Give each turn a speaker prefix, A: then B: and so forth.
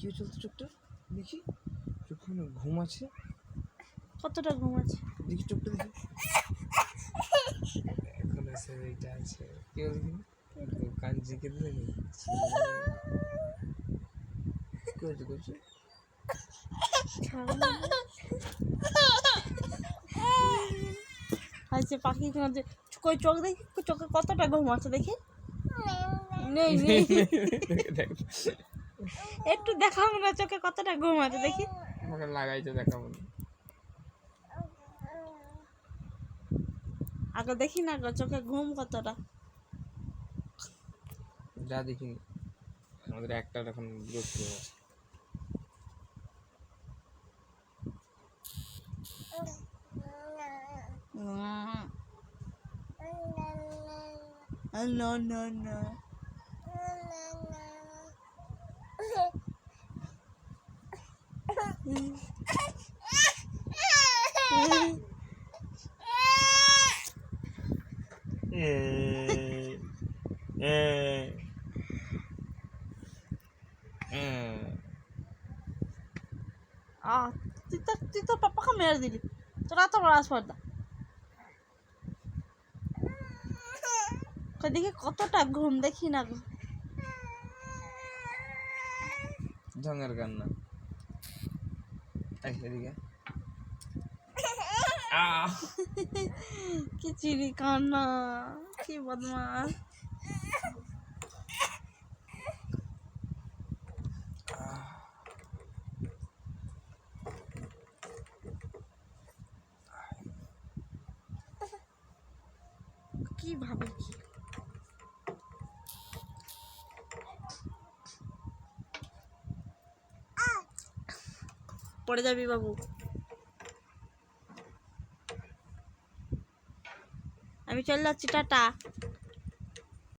A: কি চলছে চোখটা দেখি, চোখে ঘুম আছে,
B: কতটা ঘুম আছে
A: দেখি চোখটা দেখি, এখন আছে এইটা আছে, কি বলছি কাঞ্জি কেঁদে নিচ্ছি, কি হয়েছে করছে
B: আচ্ছা পাখি কই চোখ দেখি, চোখে কতটা ঘুম আছে দেখি। নেই নেই একটু দেখাও না চোখে কতটা ঘুম আছে দেখি।
A: আমাকে লাগাইতে দেখাবো না,
B: আগে দেখি না গো চোখে ঘুম কতটা।
A: যা দেখিনি আমাদের একটা এখন বিরক্ত আছে।
B: No, no, no. তুই তো পাপাকে মেরে দিলি, তোরা তো বড় আসপর্দা। দেখি কতটা ঘুম দেখি না গো।
A: ঢঙের কান্না, এদিকে
B: কি চিড়ি কান্না, কি বদমাস। কি ভাবে কি পড়ে যাবি বাবু। আমি চলে যাচ্ছি, টাটা।